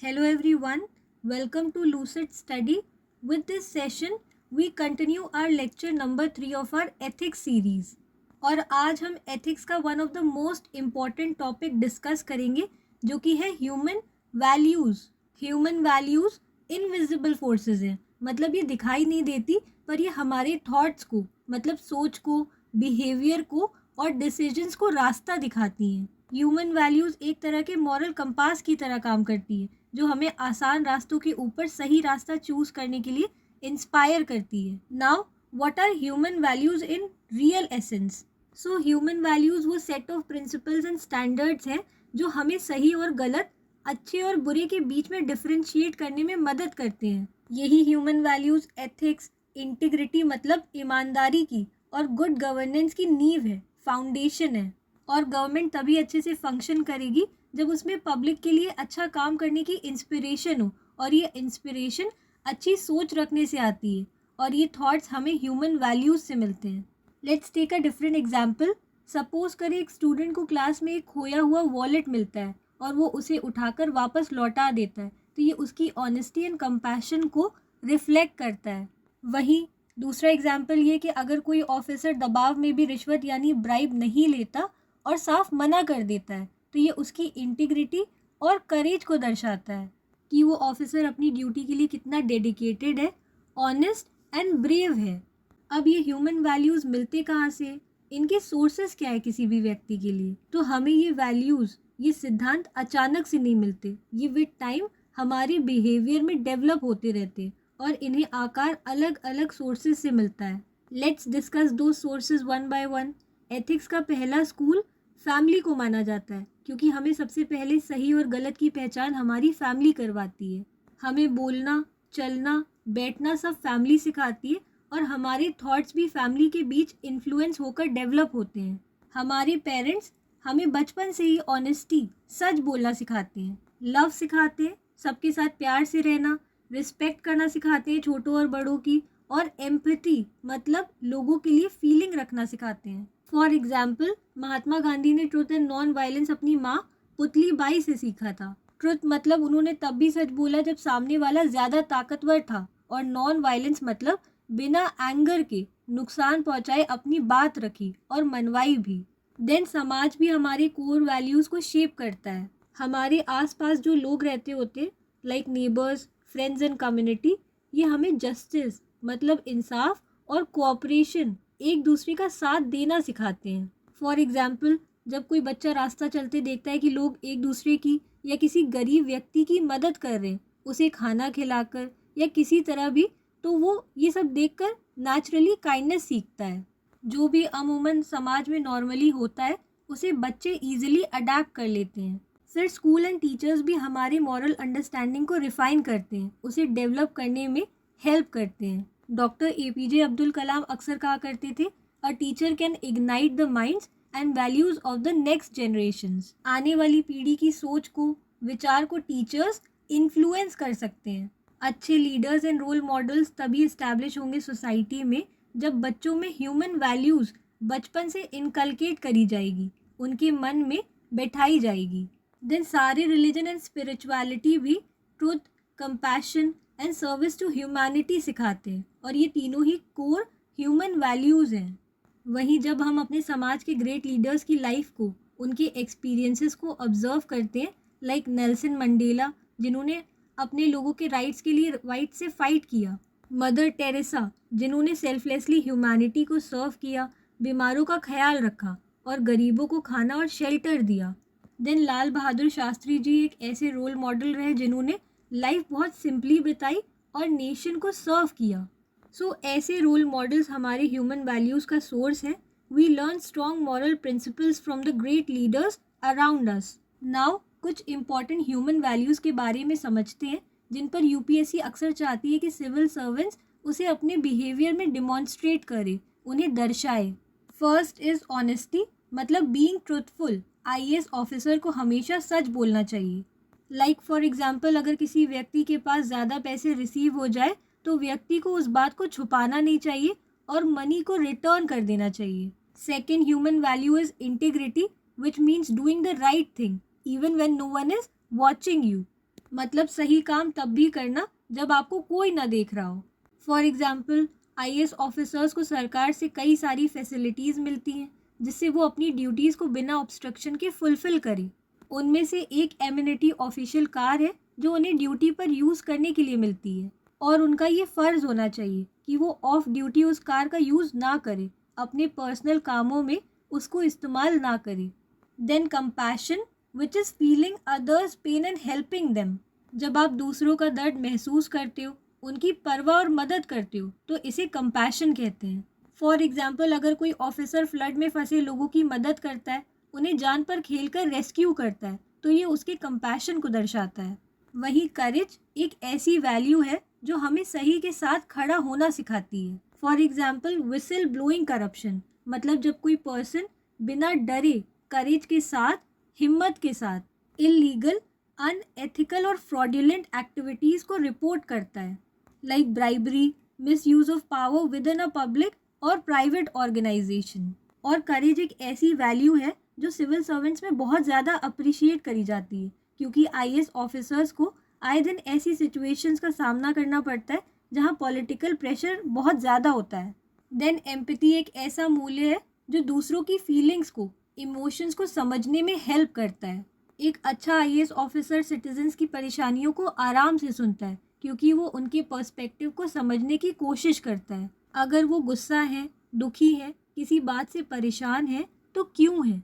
Hello everyone, welcome to Lucid Study. With this session, we continue our lecture number 3 of our ethics series. और आज हम ethics का one of the most important topic discuss करेंगे जो कि है human values. Human values invisible forces हैं, मतलब ये दिखाई नहीं देती पर ये हमारे thoughts को मतलब सोच को, behavior को और decisions को रास्ता दिखाती हैं. ह्यूमन वैल्यूज़ एक तरह के मॉरल कंपास की तरह काम करती है जो हमें आसान रास्तों के ऊपर सही रास्ता चूज करने के लिए इंस्पायर करती है. Now what are human values in real essence? So human values वो set of principles and standards हैं जो हमें सही और गलत, अच्छे और बुरे के बीच में डिफरेंशिएट करने में मदद करते हैं. यही ह्यूमन वैल्यूज़ एथिक्स, इंटीग्रिटी मतलब ईमानदारी की और गुड गवर्नेंस की नींव है, फाउंडेशन है. और गवर्नमेंट तभी अच्छे से फंक्शन करेगी जब उसमें पब्लिक के लिए अच्छा काम करने की इंस्पिरेशन हो और ये इंस्पिरेशन अच्छी सोच रखने से आती है और ये थॉट्स हमें ह्यूमन वैल्यूज़ से मिलते हैं. Let's take a different example. Suppose करें एक स्टूडेंट को क्लास में एक खोया हुआ वॉलेट मिलता है और वो उसे उठाकर वापस लौटा देता है, तो ये उसकी ऑनेस्टी एंड कंपैशन को रिफ्लेक्ट करता है. वहीं दूसरा एग्जाम्पल ये कि अगर कोई ऑफिसर दबाव में भी रिश्वत यानी ब्राइब नहीं लेता और साफ मना कर देता है, तो ये उसकी इंटीग्रिटी और करेज को दर्शाता है कि वो ऑफिसर अपनी ड्यूटी के लिए कितना डेडिकेटेड है, ऑनेस्ट एंड ब्रेव है. अब ये ह्यूमन वैल्यूज़ मिलते कहाँ से? इनके सोर्सेस क्या है किसी भी व्यक्ति के लिए? तो हमें ये वैल्यूज़, ये सिद्धांत अचानक से नहीं मिलते. ये विद टाइम हमारे बिहेवियर में डेवलप होते रहते और इन्हें आकार अलग अलग सोर्सेज से मिलता है. लेट्स डिस्कस दो sources one by one. Ethics का पहला स्कूल फैमिली को माना जाता है क्योंकि हमें सबसे पहले सही और गलत की पहचान हमारी फैमिली करवाती है. हमें बोलना, चलना, बैठना सब फैमिली सिखाती है और हमारे थॉट्स भी फैमिली के बीच इन्फ्लुएंस होकर डेवलप होते हैं. हमारे पेरेंट्स हमें बचपन से ही ऑनेस्टी, सच बोलना सिखाते हैं, लव सिखाते हैं, सबके साथ प्यार से रहना, रिस्पेक्ट करना सिखाते हैं छोटों और बड़ों की, और एम्पैथी मतलब लोगों के लिए फीलिंग रखना सिखाते हैं. फॉर एग्जाम्पल, महात्मा गांधी ने ट्रुथ एंड नॉन वायलेंस अपनी माँ पुतली बाई से सीखा था. ट्रुथ मतलब उन्होंने तब भी सच बोला जब सामने वाला ज़्यादा ताकतवर था, और नॉन वायलेंस मतलब बिना एंगर के नुकसान पहुंचाए अपनी बात रखी और मनवाई भी. देन समाज भी हमारे कोर वैल्यूज़ को शेप करता है. हमारे आसपास जो लोग रहते होते like neighbours, friends and community, ये हमें जस्टिस मतलब इंसाफ और कोऑपरेशन, एक दूसरे का साथ देना सिखाते हैं. फॉर एग्जाम्पल, जब कोई बच्चा रास्ता चलते देखता है कि लोग एक दूसरे की या किसी गरीब व्यक्ति की मदद कर रहे हैं, उसे खाना खिलाकर या किसी तरह भी, तो वो ये सब देखकर नेचुरली काइंडनेस सीखता है. जो भी अमूमन समाज में नॉर्मली होता है उसे बच्चे ईजिली अडेप्ट कर लेते हैं. फिर स्कूल एंड टीचर्स भी हमारे मॉरल अंडरस्टैंडिंग को रिफाइन करते हैं, उसे डेवलप करने में हेल्प करते हैं. डॉक्टर APJ अब्दुल कलाम अक्सर कहा करते थे, a teacher can ignite the minds and values of the next generations. आने वाली पीढ़ी की सोच को, विचार को टीचर्स इन्फ्लुएंस कर सकते हैं. अच्छे लीडर्स एंड रोल मॉडल्स तभी इस्टेब्लिश होंगे सोसाइटी में जब बच्चों में ह्यूमन वैल्यूज़ बचपन से इनकलकेट करी जाएगी, उनके मन में बैठाई जाएगी. देन सारे रिलीजन एंड स्पिरिचुअलिटी भी truth, compassion and service to humanity सिखाते हैं और ये तीनों ही कोर ह्यूमन वैल्यूज़ हैं. वहीं जब हम अपने समाज के ग्रेट लीडर्स की लाइफ को, उनके एक्सपीरियंसेस को ऑब्जर्व करते हैं, लाइक नेल्सन मंडेला जिन्होंने अपने लोगों के राइट्स के लिए वाइट से फाइट किया, मदर टेरेसा जिन्होंने सेल्फलेसली ह्यूमैनिटी को सर्व किया, बीमारों का ख्याल रखा और गरीबों को खाना और शेल्टर दिया. देन लाल बहादुर शास्त्री जी एक ऐसे रोल मॉडल रहे जिन्होंने लाइफ बहुत सिंपली बिताई और नेशन को सर्व किया. सो ऐसे रोल मॉडल्स हमारे ह्यूमन वैल्यूज़ का सोर्स है. We learn strong moral principles from the great leaders around us. Now कुछ इंपॉर्टेंट ह्यूमन वैल्यूज़ के बारे में समझते हैं जिन पर UPSC अक्सर चाहती है कि सिविल सर्वेंट्स उसे अपने बिहेवियर में डिमॉन्स्ट्रेट करे, उन्हें दर्शाए. फर्स्ट इज़ ऑनेस्टी मतलब बीइंग ट्रूथफुल. IAS ऑफिसर को हमेशा सच बोलना चाहिए. लाइक फॉर एग्जाम्पल, अगर किसी व्यक्ति के पास ज़्यादा पैसे रिसीव हो जाए तो व्यक्ति को उस बात को छुपाना नहीं चाहिए और मनी को रिटर्न कर देना चाहिए. Second human value is integrity which means doing the right thing even when no one is watching you. मतलब सही काम तब भी करना जब आपको कोई ना देख रहा हो। फॉर एग्जाम्पल, आईएएस ऑफिसर्स को सरकार से कई सारी फैसिलिटीज़ मिलती हैं जिससे वो अपनी ड्यूटीज़ को बिना ऑब्स्ट्रक्शन के फुलफिल करें। उनमें से एक एमिनिटी ऑफिशियल कार है जो उन्हें ड्यूटी पर यूज़ करने के लिए मिलती है, और उनका ये फ़र्ज़ होना चाहिए कि वो ऑफ ड्यूटी उस कार का यूज़ ना करें, अपने पर्सनल कामों में उसको इस्तेमाल ना करें। Then compassion, which is feeling others pain and helping them. जब आप दूसरों का दर्द महसूस करते हो, उनकी परवाह और मदद करते हो, तो इसे कंपैशन कहते हैं। फॉर एग्जाम्पल, अगर कोई ऑफिसर फ्लड में फंसे लोगों की मदद करता है, उन्हें जान पर खेलकर रेस्क्यू करता है, तो ये उसके कंपैशन को दर्शाता है। वहीं करेज एक ऐसी वैल्यू है जो हमें सही के साथ खड़ा होना सिखाती है। For example, whistle blowing corruption, मतलब जब कोई पर्सन बिना डरे करेज के साथ, हिम्मत के साथ इलीगल, अनएथिकल और फ्रॉडुलेंट एक्टिविटीज़ को रिपोर्ट करता है, like bribery, miss use of power with in a public और प्राइवेट ऑर्गेनाइजेशन। और करेज एक ऐसी वैल्यू है जो सिविल सर्वेंट्स में बहुत ज़्यादा अप्रिशिएट करी जाती है, क्योंकि आईएएस ऑफिसर्स को आए दिन ऐसी सिचुएशंस का सामना करना पड़ता है जहां पॉलिटिकल प्रेशर बहुत ज़्यादा होता है। देन एम्पैथी एक ऐसा मूल्य है जो दूसरों की फीलिंग्स को, इमोशंस को समझने में हेल्प करता है। एक अच्छा आईएएस ऑफिसर सिटीजन्स की परेशानियों को आराम से सुनता है, क्योंकि वो उनके पर्सपेक्टिव को समझने की कोशिश करता है। अगर वो गुस्सा है, दुखी है, किसी बात से परेशान है, तो क्यों है।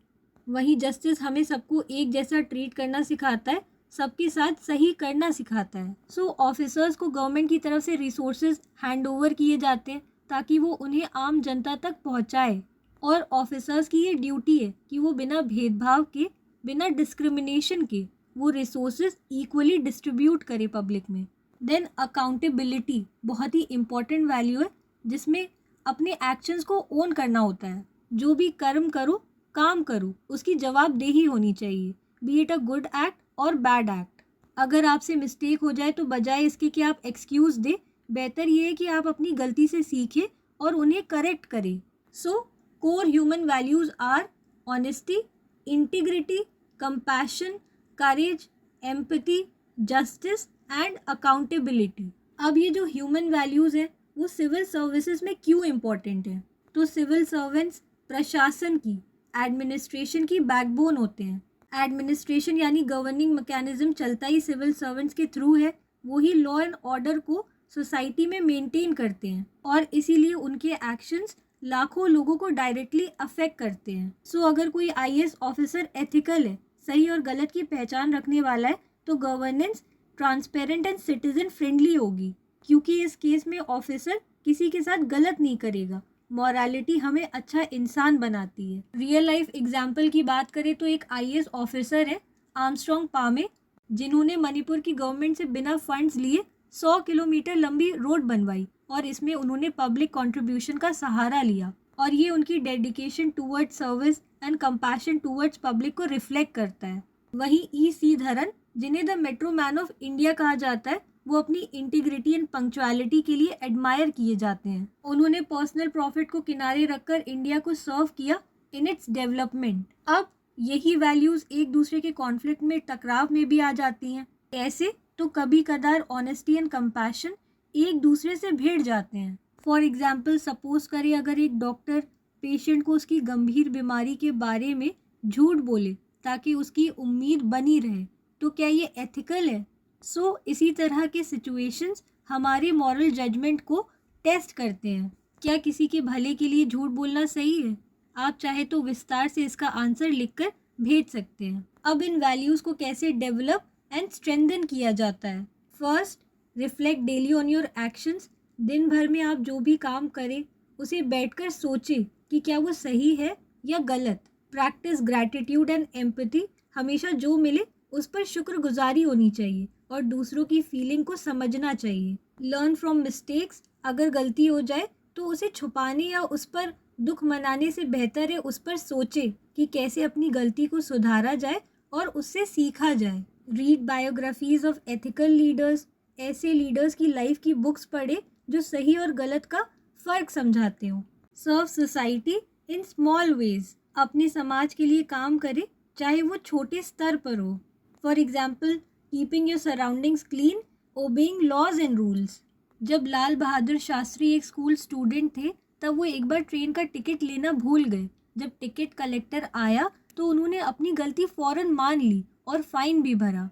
वहीं जस्टिस हमें सबको एक जैसा ट्रीट करना सिखाता है, सबके साथ सही करना सिखाता है। सो ऑफिसर्स को गवर्नमेंट की तरफ से रिसोर्सेज हैंड ओवर किए जाते हैं ताकि वो उन्हें आम जनता तक पहुंचाए, और ऑफिसर्स की ये ड्यूटी है कि वो बिना भेदभाव के, बिना डिस्क्रिमिनेशन के वो रिसोर्सेज इक्वली डिस्ट्रीब्यूट करे पब्लिक में। देन अकाउंटेबिलिटी बहुत ही इम्पॉर्टेंट वैल्यू है जिसमें अपने एक्शंस को ओन करना होता है। जो भी कर्म करो, काम करो, उसकी जवाबदेही होनी चाहिए, B it a good act और बैड एक्ट। अगर आपसे मिस्टेक हो जाए तो बजाय इसके कि आप एक्सक्यूज़ दे, बेहतर ये है कि आप अपनी गलती से सीखें और उन्हें करेक्ट करें। So core human values are honesty, integrity, compassion, courage, empathy, justice and accountability. अब ये जो ह्यूमन वैल्यूज़ हैं वो सिविल सर्विसेज में क्यों इम्पोर्टेंट है? तो सिविल सर्वेंट्स प्रशासन की, एडमिनिस्ट्रेशन की बैकबोन होते हैं। एडमिनिस्ट्रेशन यानी गवर्निंग मैकेनिज्म चलता ही सिविल सर्वेंट्स के थ्रू है। वो ही लॉ एंड ऑर्डर को सोसाइटी में मेंटेन करते हैं, और इसीलिए उनके एक्शंस लाखों लोगों को डायरेक्टली अफेक्ट करते हैं। सो अगर कोई आईएएस ऑफिसर एथिकल है, सही और गलत की पहचान रखने वाला है, तो governance transparent and citizen friendly होगी, क्योंकि इस केस में ऑफिसर किसी के साथ गलत नहीं करेगा। मॉरालिटी हमें अच्छा इंसान बनाती है। रियल लाइफ एग्जाम्पल की बात करें तो एक आईएएस ऑफिसर है, आर्मस्ट्रॉन्ग पामे, जिन्होंने मणिपुर की गवर्नमेंट से बिना फंड्स लिए 100 किलोमीटर लंबी रोड बनवाई, और इसमें उन्होंने पब्लिक कंट्रीब्यूशन का सहारा लिया, और ये उनकी dedication towards service and compassion towards public को रिफ्लेक्ट करता है। वहीं ई श्रीधरन, जिन्हें the metro man of India कहा जाता है, वो अपनी इंटीग्रिटी एंड पंक्चुअलिटी के लिए एडमायर किए जाते हैं। उन्होंने पर्सनल प्रॉफिट को किनारे रखकर इंडिया को सर्व किया इन इट्स डेवलपमेंट। अब यही वैल्यूज एक दूसरे के कॉन्फ्लिक्ट में, टकराव में भी आ जाती हैं। ऐसे तो कभी कदार ऑनेस्टी एंड कंपैशन एक दूसरे से भिड़ जाते हैं। फॉर एग्जाम्पल, सपोज करें अगर एक डॉक्टर पेशेंट को उसकी गंभीर बीमारी के बारे में झूठ बोले ताकि उसकी उम्मीद बनी रहे, तो क्या ये एथिकल है? सो इसी तरह के सिचुएशंस हमारे मॉरल जजमेंट को टेस्ट करते हैं। क्या किसी के भले के लिए झूठ बोलना सही है? आप चाहे तो विस्तार से इसका आंसर लिखकर भेज सकते हैं। अब इन वैल्यूज़ को कैसे डेवलप एंड स्ट्रेंथन किया जाता है? First, reflect daily on your actions. दिन भर में आप जो भी काम करें उसे बैठकर सोचें कि क्या वो सही है या गलत। Practice gratitude and empathy. हमेशा जो मिले उस पर शुक्रगुजारी होनी चाहिए और दूसरों की फीलिंग को समझना चाहिए। Learn from mistakes. अगर गलती हो जाए तो उसे छुपाने या उस पर दुख मनाने से बेहतर है उस पर सोचे कि कैसे अपनी गलती को सुधारा जाए और उससे सीखा जाए। Read biographies of ethical leaders. ऐसे लीडर्स की लाइफ की बुक्स पढ़े जो सही और गलत का फ़र्क समझाते हो। सर्व सोसाइटी इन स्मॉल वेज। अपने समाज के लिए काम करे, चाहे वो छोटे स्तर पर हो। For example, keeping your surroundings clean, obeying laws and rules. जब लाल बहादुर शास्त्री एक स्कूल स्टूडेंट थे तब वो एक बार ट्रेन का टिकट लेना भूल गए। जब टिकट कलेक्टर आया तो उन्होंने अपनी गलती फ़ौरन मान ली और फाइन भी भरा।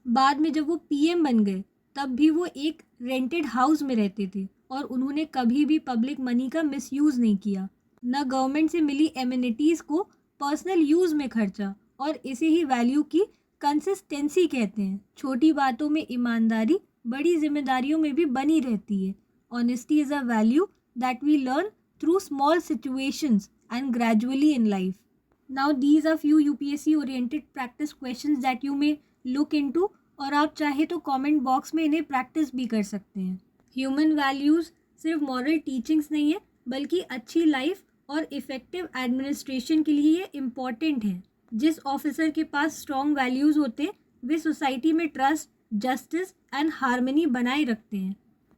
बाद में जब वो पीएम बन गए तब भी वो एक रेंटेड हाउस में रहते थे और उन्होंने कभी भी पब्लिक मनी का मिसयूज़ नहीं किया, न गवर्नमेंट से मिली एमिनिटीज़ को पर्सनल यूज़ में खर्चा। और इसे ही वैल्यू की कंसिस्टेंसी कहते हैं। छोटी बातों में ईमानदारी बड़ी जिम्मेदारियों में भी बनी रहती है। Honesty is a value that we learn through small situations and gradually in life. Now these are few UPSC oriented practice questions that you may look into और आप चाहे तो कमेंट बॉक्स में इन्हें प्रैक्टिस भी कर सकते हैं। ह्यूमन वैल्यूज़ सिर्फ मॉरल टीचिंग्स नहीं है बल्कि अच्छी लाइफ और इफ़ेक्टिव एडमिनिस्ट्रेशन के लिए ये इम्पॉर्टेंट है। जिस ऑफिसर के पास स्ट्रॉन्ग वैल्यूज़ होते हैं वे सोसाइटी में ट्रस्ट, जस्टिस एंड हार्मनी बनाए रखते हैं।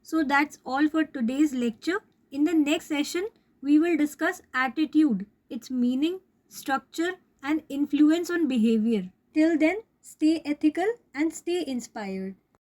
So that's all for today's lecture. In the next session, we will discuss attitude, its meaning, structure, and influence on behavior. Till then, stay ethical and stay inspired.